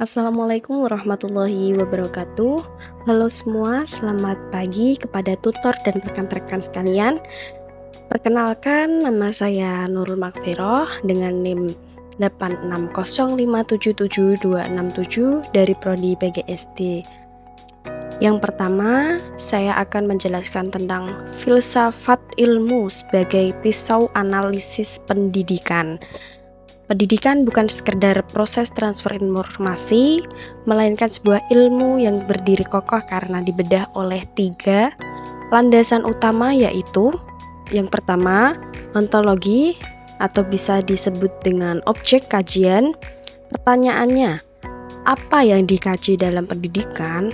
Assalamualaikum warahmatullahi wabarakatuh. Halo semua, selamat pagi kepada tutor dan rekan-rekan sekalian. Perkenalkan, nama saya Nurul Magfiroh dengan NIM 860577267 dari Prodi PGSD. Yang pertama, saya akan menjelaskan tentang filsafat ilmu sebagai pisau analisis pendidikan. Pendidikan bukan sekedar proses transfer informasi, melainkan sebuah ilmu yang berdiri kokoh karena dibedah oleh 3 landasan utama, yaitu yang pertama, ontologi atau bisa disebut dengan objek kajian. Pertanyaannya, apa yang dikaji dalam pendidikan?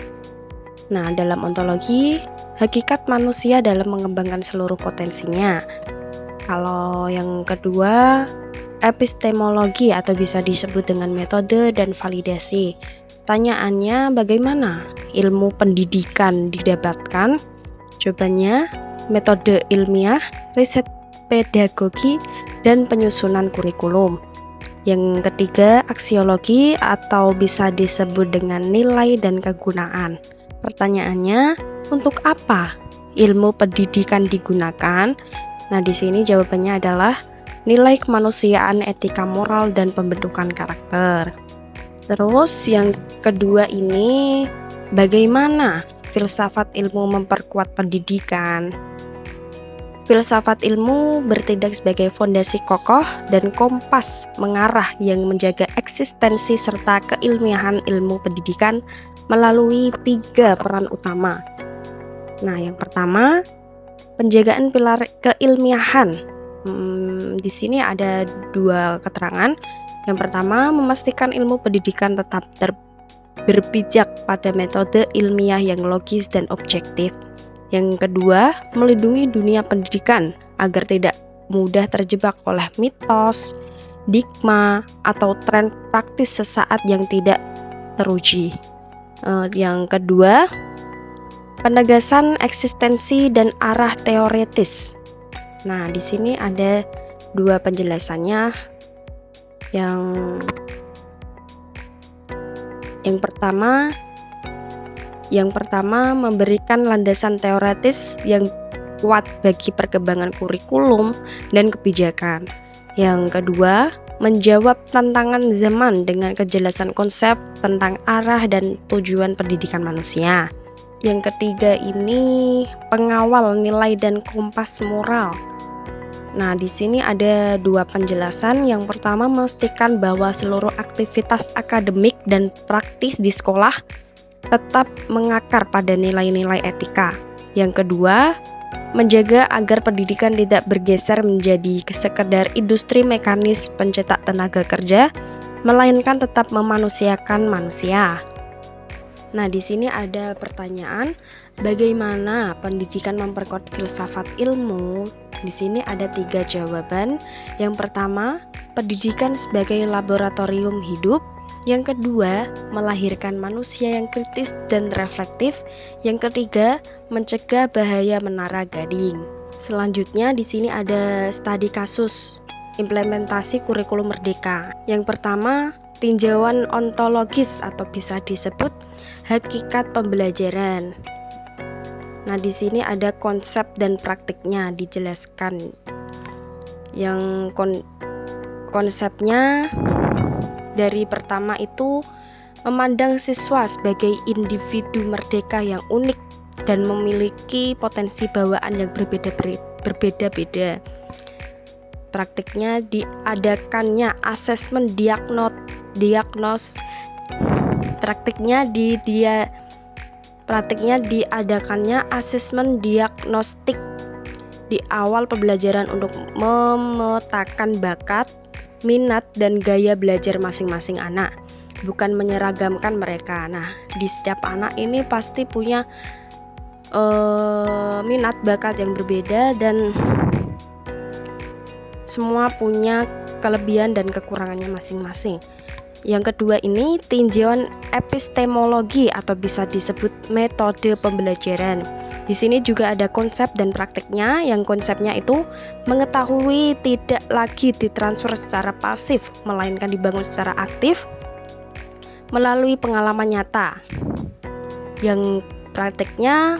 Nah, dalam ontologi, hakikat manusia dalam mengembangkan seluruh potensinya. Kalau yang kedua, epistemologi atau bisa disebut dengan metode dan validasi. Pertanyaannya, bagaimana ilmu pendidikan didapatkan? Jawabannya, metode ilmiah, riset pedagogi, dan penyusunan kurikulum. Yang ketiga, aksiologi atau bisa disebut dengan nilai dan kegunaan. Pertanyaannya, untuk apa ilmu pendidikan digunakan? Nah, di sini jawabannya adalah nilai kemanusiaan, etika moral, dan pembentukan karakter. Terus yang kedua ini, bagaimana filsafat ilmu memperkuat pendidikan? Filsafat ilmu bertindak sebagai fondasi kokoh dan kompas mengarah yang menjaga eksistensi serta keilmiahan ilmu pendidikan melalui 3 peran utama. Nah, yang pertama, penjagaan pilar keilmiahan. Di sini ada 2 keterangan. Yang pertama, memastikan ilmu pendidikan tetap berpijak pada metode ilmiah yang logis dan objektif. Yang kedua, melindungi dunia pendidikan agar tidak mudah terjebak oleh mitos, dogma, atau tren praktis sesaat yang tidak teruji. Yang kedua, penegasan eksistensi dan arah teoretis. Nah, di sini ada 2 penjelasannya. Yang pertama memberikan landasan teoretis yang kuat bagi perkembangan kurikulum dan kebijakan. Yang kedua, menjawab tantangan zaman dengan kejelasan konsep tentang arah dan tujuan pendidikan manusia. Yang ketiga ini pengawal nilai dan kompas moral. Nah, di sini ada 2 penjelasan. Yang pertama, memastikan bahwa seluruh aktivitas akademik dan praktis di sekolah tetap mengakar pada nilai-nilai etika. Yang kedua, menjaga agar pendidikan tidak bergeser menjadi sekedar industri mekanis pencetak tenaga kerja, melainkan tetap memanusiakan manusia. Nah, di sini ada pertanyaan, bagaimana pendidikan memperkuat filsafat ilmu? Di sini ada 3 jawaban. Yang pertama, pendidikan sebagai laboratorium hidup. Yang kedua, melahirkan manusia yang kritis dan reflektif. Yang ketiga, mencegah bahaya menara gading. Selanjutnya di sini ada studi kasus implementasi kurikulum merdeka. Yang pertama, tinjauan ontologis atau bisa disebut hakikat pembelajaran. Nah, di sini ada konsep dan praktiknya dijelaskan. Yang konsepnya dari pertama itu memandang siswa sebagai individu merdeka yang unik dan memiliki potensi bawaan yang berbeda-beda. Praktiknya diadakannya asesmen diadakannya asesmen diagnostik di awal pembelajaran untuk memetakan bakat, minat, dan gaya belajar masing-masing anak, bukan menyeragamkan mereka. Nah, di setiap anak ini pasti punya minat bakat yang berbeda dan semua punya kelebihan dan kekurangannya masing-masing. Yang kedua ini tinjauan epistemologi atau bisa disebut metode pembelajaran. Di sini juga ada konsep dan praktiknya. Yang konsepnya itu mengetahui tidak lagi ditransfer secara pasif, melainkan dibangun secara aktif. melalui pengalaman nyata, yang praktiknya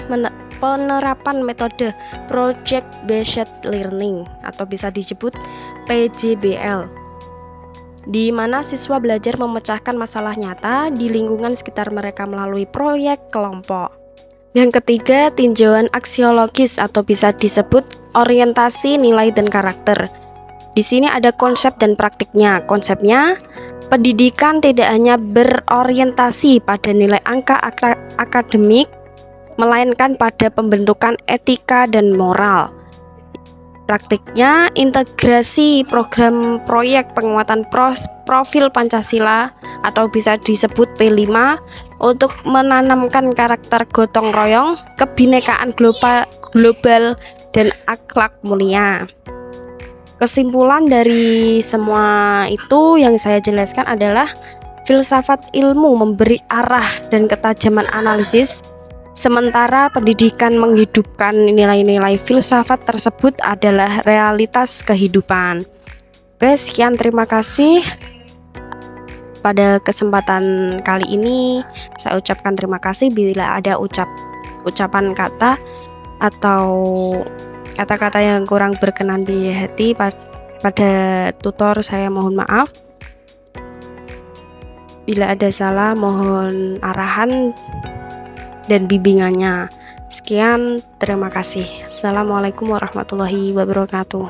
penerapan metode Project Based Learning atau bisa disebut PJBL, di mana siswa belajar memecahkan masalah nyata di lingkungan sekitar mereka melalui proyek kelompok. Yang ketiga, tinjauan aksiologis atau bisa disebut orientasi nilai dan karakter. Di sini ada konsep dan praktiknya. Konsepnya, pendidikan tidak hanya berorientasi pada nilai angka akademik, melainkan pada pembentukan etika dan moral. Praktiknya, integrasi program proyek penguatan profil Pancasila atau bisa disebut P5 untuk menanamkan karakter gotong royong, kebinekaan global, dan akhlak mulia. Kesimpulan dari semua itu yang saya jelaskan adalah filsafat ilmu memberi arah dan ketajaman analisis, sementara pendidikan menghidupkan nilai-nilai filsafat tersebut adalah realitas kehidupan. Oke, sekian, terima kasih. Pada kesempatan kali ini saya ucapkan terima kasih. Bila ada ucapan kata atau kata-kata yang kurang berkenan di hati pada tutor, saya mohon maaf. Bila ada salah, mohon arahan dan bimbingannya. Sekian, terima kasih. Assalamualaikum warahmatullahi wabarakatuh.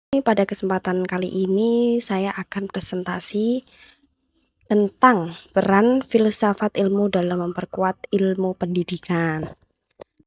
Pada kesempatan kali ini saya akan presentasi tentang peran filsafat ilmu dalam memperkuat ilmu pendidikan.